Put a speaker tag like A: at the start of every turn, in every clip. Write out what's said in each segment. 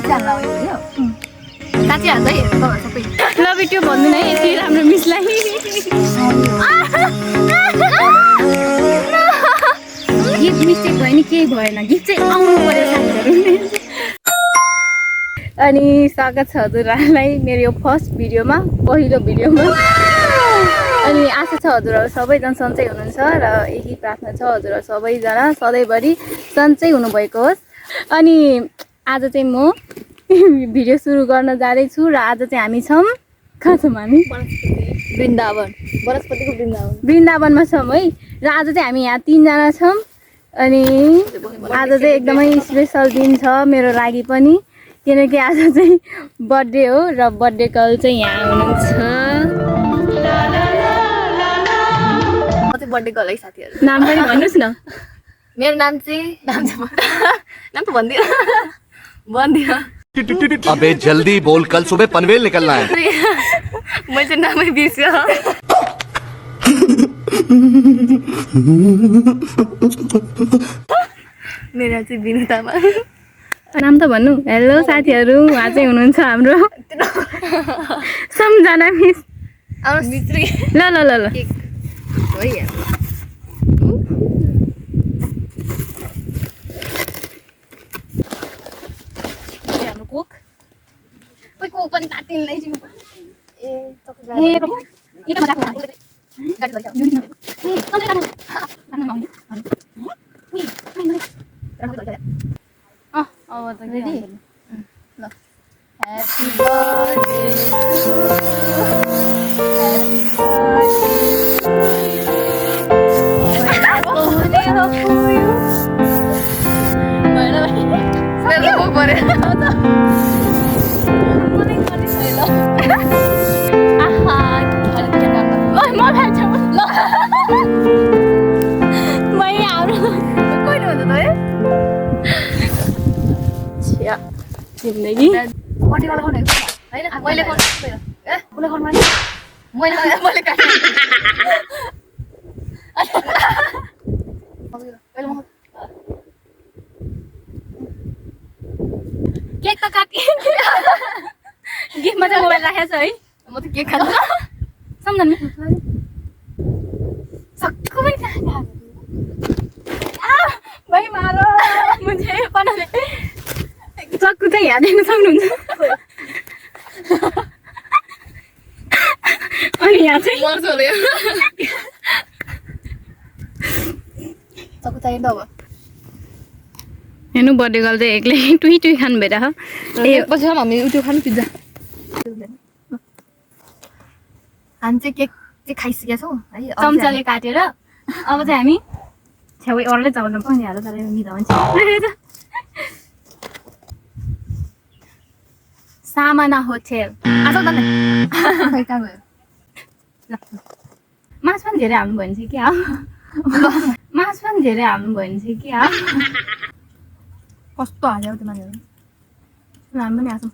A: साँच्चै हाल्दै हेर्नु सबै
B: लभ यु भन्नु नै यति राम्रो मिसलाई गिफ्ट मिस्टेक भयो नि केही भएन गिफ्ट चाहिँ आउनु पर्यो साथीहरू अनि स्वागत छ हजुरहरूलाई मेरो यो फर्स्ट भिडियोमा पहिलो भिडियोमा अनि आशा छ हजुरहरू सबैजना सन्चै हुनुहुन्छ र यही प्रार्थना छ हजुरहरू सबैजना सधैँभरि सन्चै हुनुभएको होस् अनि आज चाहिँ म भिडियो सुरु गर्न जाँदैछु र आज चाहिँ हामी छौँ कहाँ छौँ हामी
A: वृन्दावन वनस्पतिको
B: वृन्दावनमा छौँ है र आज चाहिँ हामी यहाँ 3 जना छौँ अनि आज चाहिँ एकदमै स्पेसल दिन छ मेरो लागि पनि किनकि आज चाहिँ बर्थडे हो र बर्थडे गर्ल चाहिँ यहाँ हुनुहुन्छ
A: बर्थडे गर्ल है साथीहरू
B: नाम पनि भन्नुहोस् न
A: मेरो नाम चाहिँ नाम त भन्दिनँ
C: अबे जल्दी बोल कल सुबह पनवेल निकलना है
A: मैले चाहिँ नामै बिर्स्यो मेरो चाहिँ बिनु तामाङ
B: नाम त भन्नु हेलो साथीहरू उहाँ चाहिँ हुनुहुन्छ हाम्रो सम्झना मिस ल ल ल ल कोक पनि तातिँदै छु जिन्दगी केक त काटिए गिफ्टमा चाहिँ मोबाइल राखेको छ है
A: म त केक खान्छु
B: सम्झनु
A: सक्कु पनि खान्छ
B: भाइ मारो मुझे बनाले चक्कु चाहिँ यहाँ दिन सक्नुहुन्छ अनि यहाँ चाहिँ
A: मर्छ होला सक्कु चाहियो त अब
B: हेर्नु बर्थडे गर्ल चाहिँ एक्लै टुई टुई खानु भइरहेको
A: ए पछि हामी उठ्यो खानु पिज्जा हामी चाहिँ केक चाहिँ खाइसकेका छौँ है
B: चम्चाले काटेर अब चाहिँ हामी छेउ अरूले चलाउनु पनि हाल्नु तर मिठो हुन्छ सामाना होटेल
A: आजकल त खै कहाँ गयो
B: मास पनि धेरै हाल्नु भयो भने चाहिँ के हो मास पनि धेरै हाल्नु भयो भने चाहिँ के हो
A: कस्तो हाल्यो त्यो मान्छेहरू
B: हामी पनि हाल्छौँ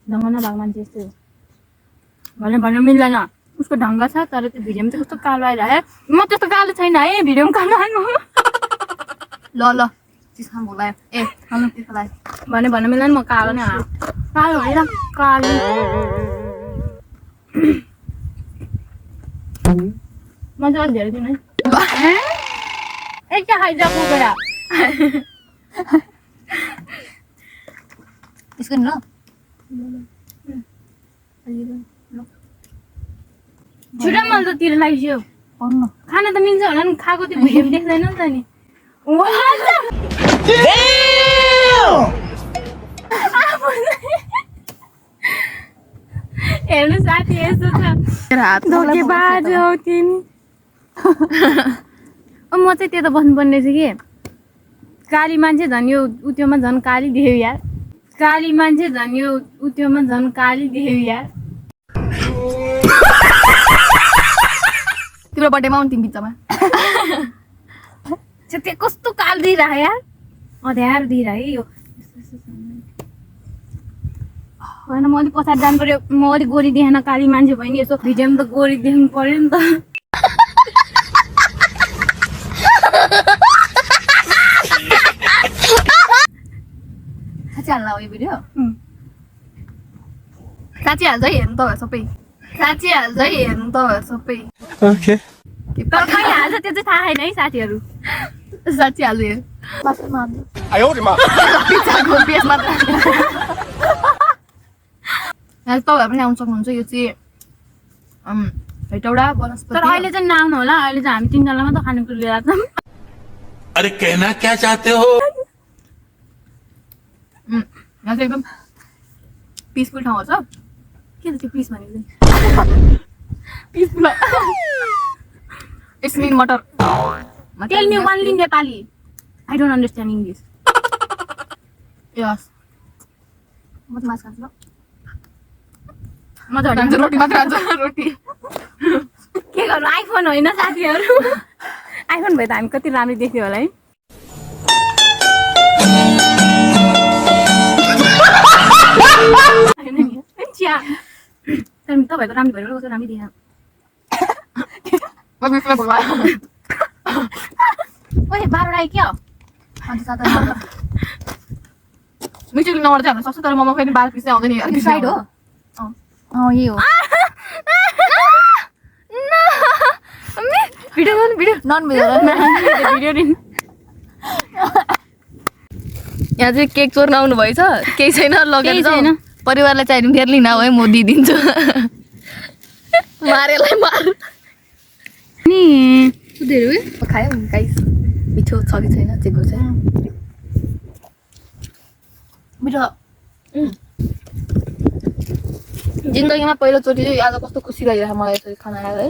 B: ढङ्ग नभएको मान्छे यस्तो हो भन्नु मिल्दैन उसको ढङ्ग छ तर त्यो भिडियोमा चाहिँ कस्तो कालो आइरह्यो म त्यस्तो कालो छैन है भिडियोमा कालो आएको
A: ल ल चिज खानु भोक लाग्यो ए खानु त्यसको लागि
B: भन्नु मिल्दैन म कालो नै हाल कालो होइन कालो म चाहिँ अलिक धेरै दिनु है एक खाइजा कुकुरा
A: यसको नि ल
B: छुट्टा मैले त तिर लगाइसक्यो खाना त मिल्छ होला नि खाएको त्यो भिडियो देख्दैन नि त नि हेर्नु साथी यस्तो छ धोकेबाज हौ तिमी म चाहिँ त्यो त बस्नुपर्ने रहेछ कि काली मान्छे झन् यो उत्योमा झन् काली देख्यो यार काली मान्छे झन् यो उत्योमा झन् काली देख्यो यार
A: तिम्रो बर्थडेमा आउनु तिमी बिचमा
B: त्यो कस्तो काल दिइरह यार अध्यार दिइरह है यो होइन म अलिक पछाडि जानु पर्यो म अलिक गोरी देखेन काली मान्छे भयो नि यसो भिडियोमा त गोरी देख्नु पर्यो नि त
A: भिडियो साँच्ची हाल्छ है हेर्नु तपाईहरु सबै साँच्ची हाल्छ है हेर्नु तपाईहरु सबै
C: ओके
B: तर कहिले हाल्छ त्यो चाहिँ थाहा छैन है साथीहरू
A: साँच्ची हाल्छ हेर मासुमा हाल्नु
C: आयो रे मा
A: पिज्जाको बेस मात्र यहाँ तपाईहरु पनि आउन सक्नुहुन्छ यो चाहिँ हेटौडा वनस्पति
B: तर अहिले चाहिँ नआउनु होला अहिले चाहिँ हामी 3 जना मात्र खानेकुरा लिएर आएको छौँ
C: अरे कहना क्या चाहते हो
A: यहाँ चाहिँ एकदम पिसफुल ठाउँ छ
B: के त्यो पिस भनेको
A: peaceful it's mean matter
B: tell me only Nepali I don't understand English
A: yes
B: म त मास खान्छु ल म त
A: खान्छु रोटी मात्र खान्छ रोटी
B: के गर्नु आइफोन होइन साथीहरू आइफोन भए त हामी कति राम्रो देख्थ्यो होला है चिया तर तपाईँको राम्रो भएर कस्तो राम्रो दिएन ओए 12 आयो क्या
A: अन्त सात मिठो नम्बर चाहिँ हाल्न सक्छ तर ममा फेरि 12 पिस चाहिँ आउँदैन नि
B: फ्राइड हो
A: यही हो
B: भिडियो गर्नु भिडियो
A: नन भेज
B: भिडियो दिन
A: यहाँ चाहिँ केक चोर्न आउनु भएछ केही छैन लगेर
B: केही
A: जाऊ
B: छैन।
A: परिवारलाई चाहिने फेरि लिन है म दिइदिन्छु मारेलाई मार
B: नि
A: सुधेर खायो गाइस मिठो छ कि छैन चेक गर्छ मिठो जिन्दगीमा पहिलोचोटि चाहिँ आज कस्तो खुसी लागिरहेको मलाई यसरी खाना खाएर है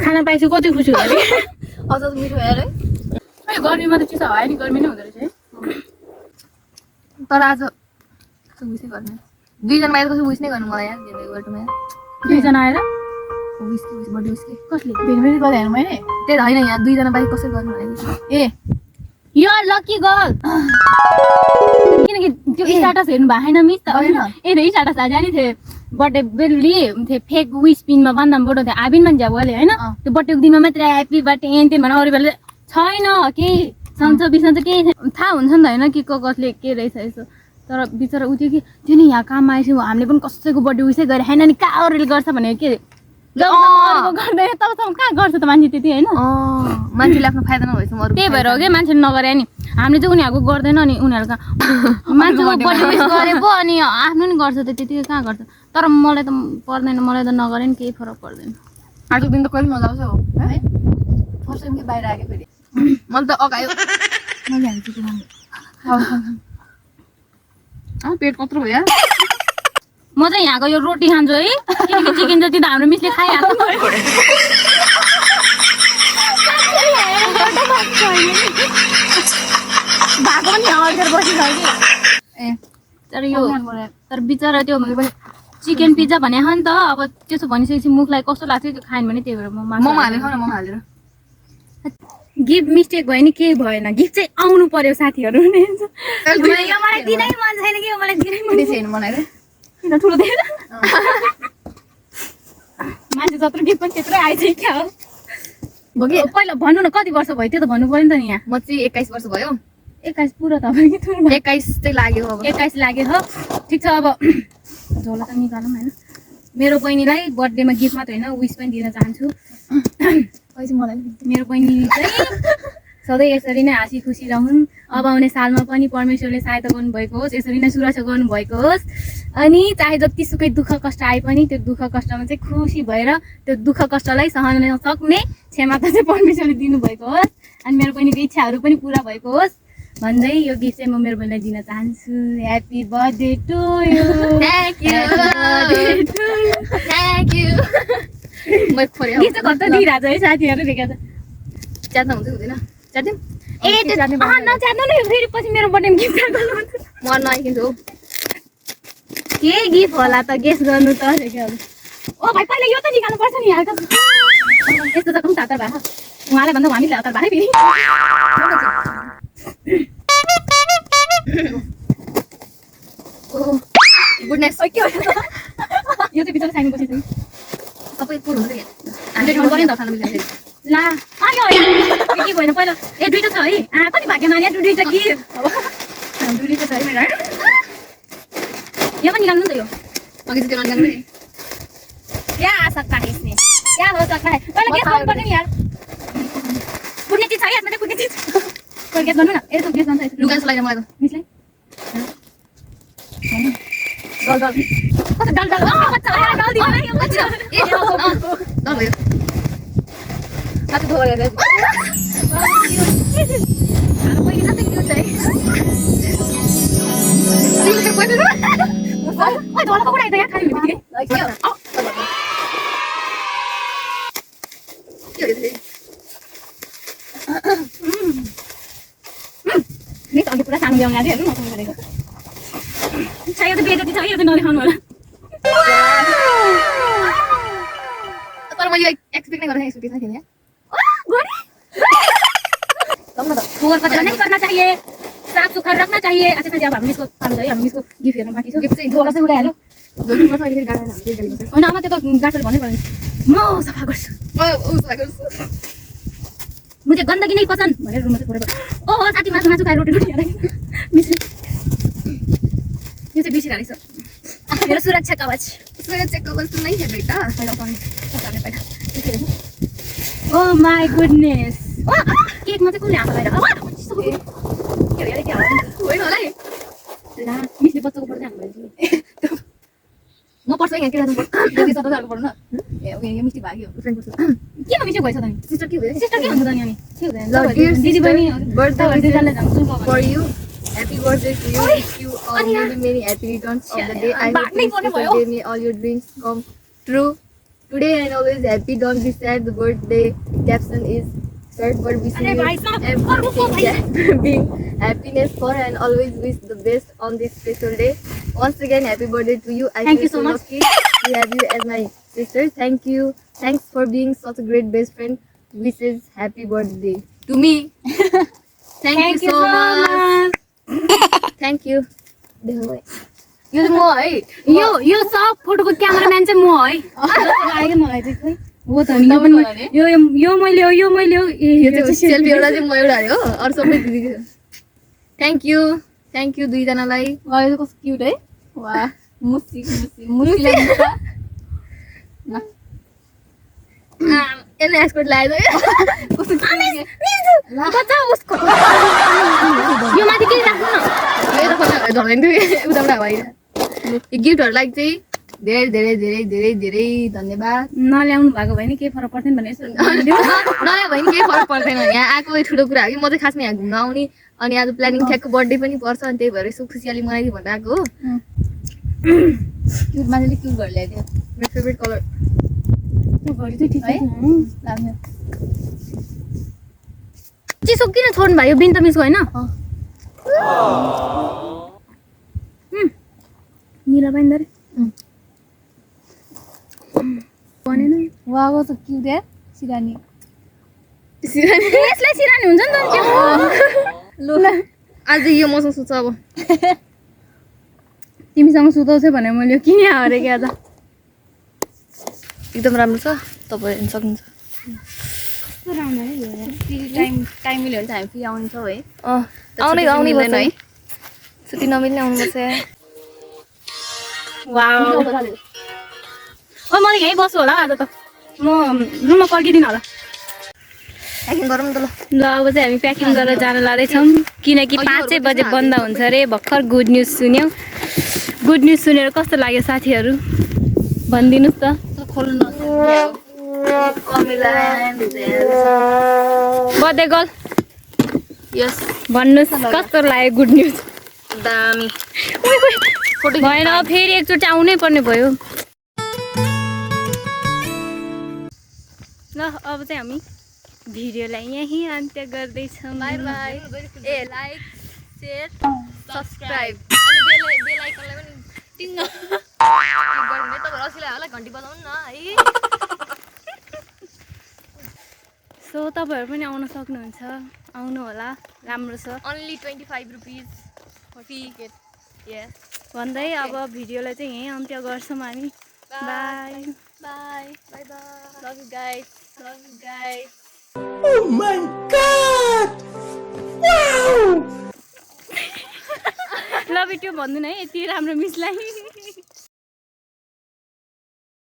B: खाना पाएपछि कति खुसी भयो अरे
A: अझ मिठो हेर है
B: गर्मीमा त चिसो भयो नि गर्मी नै हुँदो रहेछ है
A: तर आज कस्तो विसै गर्ने दुईजना बाहिर कस्तो विस नै गर्नु मलाई यहाँ जिन्दगी बाटोमा
B: दुईजना आएर
A: विस बर्थडे विस के
B: कसले
A: फेरि फेरि गरेँ हेर्नु मैले त्यही त होइन यहाँ दुईजना बाहिर कसरी गर्नु भनेको ए
B: यो लकी गर्ल किनकि त्यो स्ट्याटस हेर्नु भएको छैन मिस त
A: होइन।
B: ए त स्ट्याटस आज नि थियो बर्थडे बेलुली थियो फेक विस पिनमा बन्दाम बोटो थियो आबिन मान्छे बोले होइन त्यो बर्थडेको दिनमा मात्रै ह्याप्पी बर्थडे एन्टेन भनेर अरू बेला छैन केही सन्च बिसन्च केही थाहा हुन्छ नि त होइन कि कसले के रहेछ यसो तर बिचरा उ त्यो कि त्यो नि यहाँ काममा आएपछि हामीले पनि कसैको बर्थडे विसै गरेँ होइन नि कहाँ अरूले गर्छ भनेको के गर्दैन तबसम्म कहाँ गर्छ त मान्छे त्यति होइन
A: मान्छेले आफ्नो फाइदा नभएछ म
B: त्यही भएर हो क्या मान्छेले नगरे नि हामीले चाहिँ उनीहरूको गर्दैन नि उनीहरूको मान्छेको बर्थडे विस गरे पो अनि आफ्नो नि गर्छ त त्यतिकै कहाँ गर्छ तर मलाई त पर्दैन मलाई त नगरे नि केही फरक पर्दैन
A: आजको दिन त कहिले मजा आउँछ हो है फर्स्ट टाइम के बाहिर आएको फेरि मैले त अगायो मैले हाल्छु त्यो पेट कत्रो भयो
B: म चाहिँ यहाँको यो रोटी खान्छु है किनकि चिकन जति त हाम्रो मिसले खाइहाल्नु भएको पनि अर्डर बसिसक्यो
A: ए
B: तर यो तर बिचरा त्यो चिकन पिज्जा भने नि त अब त्यसो भनिसकेपछि मुखलाई कस्तो लाग्छ त्यो खाएन भने त्यही भएर म
A: हालेर खाऊ न म हालेर
B: गिफ्ट मिस्टेक भयो नि केही भएन गिफ्ट चाहिँ आउनु पर्यो साथीहरू मलाई दिनै मन छैन कि मलाई दिनै मन
A: छैन बनाएर
B: किन ठुलो देखेर मान्छे जत्रो गिफ्ट पनि त्यत्रै आइसक्यो क्या हो पहिला भन्नु न कति वर्ष भयो त्यो त भन्नु पर्यो नि त नि यहाँ
A: म चाहिँ 21 वर्ष भयो
B: 21 पुरा तपाईँ कि थोरै
A: 21 चाहिँ लाग्यो अब
B: 21 लाग्यो हो ठिक छ अब झोला त निकालौँ होइन मेरो बहिनीलाई बर्थडेमा गिफ्ट मात्र होइन विस पनि दिन चाहन्छु
A: पैसा मलाई
B: मेरो बहिनी चाहिँ सधैँ यसरी नै हाँसी खुसी रहन् अब आउने सालमा पनि परमेश्वरले सहायता गर्नुभएको होस् यसरी नै सुरक्षा गर्नुभएको होस् अनि चाहे जतिसुकै दुःख कष्ट आए पनि त्यो दुःख कष्टमा चाहिँ खुसी भएर त्यो दुःख कष्टलाई सहन सक्ने क्षमता चाहिँ परमेश्वरले दिनुभएको होस् अनि मेरो बहिनीको इच्छाहरू पनि पुरा भएको होस् भन्दै यो गिफ्ट चाहिँ म मेरो बहिनीलाई दिन चाहन्छु happy birthday to you
A: thank you म खोरे
B: गिफ्ट चाहिँ कस्तो दिइरहेको है साथीहरू देखेको छ
A: च्यात्न हुन्छ हुँदैन च्यात्दिम
B: ए त्यो नच्यात्नु नि फेरि पछि मेरो बर्थडेमा गिफ्ट गर्नुहुन्छ
A: म नआइकिन्छु
B: के गिफ्ट होला त गेस गर्नु त ओ भाइ पहिला यो त निकाल्नु पर्छ नि हाल त यस्तो त कम तातर भयो उहाँलाई भन्दा हामीले हतार भयो फेरि
A: गुडनेस
B: के हो यो चाहिँ भित्र साइनी बसेछ
A: सबै पुर हुन्छ के 100 रुपैयाँ पर्यो नि त खाना मिल्छ
B: ला आयो के भएन पहिला ए दुईटा छ है कति भाग्यमानी दुईटा गिफ्ट अब
A: दुरीको छ है मेरो
B: यो पनि निकाल्नु त यो
A: अघि चाहिँ त्यो ननिकाल्नु है
B: क्या सक्का है इसने क्या हो सक्का है पहिला गेस गर्नु पर्छ नि यार कुनै चीज छ यार मैले कुनै चीज कोही गेस गर्नु न ए त गेस गर्नु छ
A: लुगा जस्तो लाग्यो मलाई त
B: मिसले डल डल कस्तो डल डल कच्चा यार डल दिनु यो कच्चा
A: ए डल भयो
B: हात धोएर गए
A: अरे पहिला चाहिँ क्युट है तिमीले पहिले
B: ओइ ढोला पक्राइ त यार खाली बित्तिकै
A: के हो के हो
B: नि त अन्त पुरा सानो ल्याउनु लाग्यो हेर्नु न सँग गरेको चाहियो त बेजती छ यो त नदेखाउनु होला
A: तर मैले एक्सपेक्ट नै गरेँ एक्सपेक्टेसन थिएन
B: गोरी फोर कति नहीं करना चाहिए साफ सुथरा रखना चाहिए अच्छा अच्छा अब हम इसको खानु चाहिए हम इसको गिफ्ट हेर्नु बाँकी छ
A: गिफ्ट चाहिँ
B: ढोला चाहिँ उडाइहाल्यो
A: जोकी पर्छ अहिले गाडा हामी गाडी गर्छ
B: होइन आमा त्यो त गाडीले भन्नै पर्दैन म सफा गर्छु मुझे गन्दगी नहीं पसंद भनेर रुममा चाहिँ फोरेको ओ साथी मासु मासु खाएर रोटी रोटी खाएर मिस्री यो चाहिँ बिर्सिरहेको छ मेरो सुरक्षा कवच
A: सुरक्षा चेक गर्छु नै थियो बेटा
B: पहिला उठाउने कताले पहिला ओ माई गुडनेस केकमा चाहिँ कसले हाल्छ बाहिर के अरे के
A: होइन होला है
B: ला मिसले बच्चाको पर्छ हाम्रो
A: म पर्छ यहाँ किन जति सबै गर्नु पर्दैन ए ओके यो मिस्टी भाग्यो फ्रेन्ड पर्छ
B: किन मिठो भएछ त नि
A: सिस्टर के भयो
B: सिस्टर के हुन्छ त नि अनि के हुँदैन
A: Love dear
B: दिदी बहिनी
A: birthday
B: दुईजनाले जान्छौँ
A: for you. Happy birthday to you. Wish you all many many happy returns of the day. I hope
B: Back नहीं
A: you
B: बोलने
A: still
B: भयो।
A: give me all your dreams come true. Today and always happy. Don't be sad. The birthday caption is short but wishing
B: अरे
A: you
B: भाई साहब,
A: everything that being happiness for and always wish the best on this special day. Once again, happy birthday to you. I
B: Thank
A: feel
B: you so much.
A: lucky to have you as my sister. Thank you. Thanks for being such a great best friend. Wishes happy birthday to me. Thank you so much. Thank you. देखो भाइ यो चाहिँ म है
B: यो सब फोटोको cameraman चाहिँ म है आयो मलाई चाहिँ खोइ हो त नि यो पनि यो मैले हो यो मैले हो
A: यो चाहिँ सेल्फी एउटा चाहिँ म एउटा हो अरु सबै दिदीको थ्यांक यू दुईजनालाई
B: वाह यो कस्तो क्यूट है वाह मुसी लाग्छ
A: यसले एक्सपर्ट लाग्यो कस्तो
B: बच्चा उसको यो माथि के राख्नु न
A: यो त फोटो झर्दैन थियो उताबाट भएर यो गिफ्टहरुलाई चाहिँ धेरै धेरै धेरै धेरै धेरै धन्यवाद
B: नल्याउनु भएको भए नि केही फरक पर्दैन भने यसो
A: नयाँ भयो नि केही फरक पर्दैन यहाँ आएको ठुलो कुरा हो कि म चाहिँ खासमा यहाँ घुम्न आउने अनि आज प्लानिङ ठ्याक्क बर्थडे पनि पर्छ अनि त्यही भएर यसो खुसियाली मनाइदिउँ भनेर आएको हो
B: क्यूट मान्छेले क्यूट गरेर ल्याइदियो
A: मेरो फेभरेट कलर
B: घडी चाहिँ ठिक है लाग्यो चिसो किन छोड्नु भयो बिन त मिसको होइन निला पाइँदो रे भनेन वाह त क्यूट है सिरानी यसलाई सिरानी हुन्छ नि त
A: ल आज यो मसँग सुत्छ अब
B: तिमीसँग सुताउँछ भने मैले यो किने अरे क्या त
A: एकदम राम्रो छ तपाईँ हेर्न सक्नुहुन्छ
B: कस्तो राम्रो है यो टाइम मिल्यो भने चाहिँ हामी फेरि आउँछौँ है
A: आउने पर्छ है छुट्टी नमिल्ने आउनुपर्छ
B: वाउ ओ म यहीँ बस्छु होला आज त म रुममा पर्खिदिनु होला
A: प्याकिङ गरौँ न त ल
B: ल अब चाहिँ हामी प्याकिङ गरेर जान लाग्दैछौँ किनकि 5 बजे बन्द हुन्छ अरे भर्खर गुड न्युज सुन्यौँ गुड न्युज सुनेर कस्तो लाग्यो साथीहरू भनिदिनुहोस् त
A: खोल्नु
B: बर्थडे गर्ल
A: यस
B: भन्नुहोस् कस्तो लाग्यो गुड न्युज
A: दामी
B: भएन फेरि एकचोटि आउनै पर्ने भयो ल अब चाहिँ हामी भिडियोलाई यहीँ अन्त्य गर्दैछौँ
A: by by A like share subscribe अनि बेल आइकनलाई पनि टिङ गर्नु तपाईहरु असैलाई होला घन्टी बजाउनु न है
B: सो तपाईहरु पनि आउन सक्नुहुन्छ आउनु होला राम्रो छ
A: only 25 rupees for ticket yes
B: भन्दै अब भिडियोलाई चाहिँ यहीँ अन्त्य गर्छौँ हामी by
A: bye bye love you guys
C: Oh my God! Wow!
B: Love you भन्दिनँ है यति राम्रो मिसलाई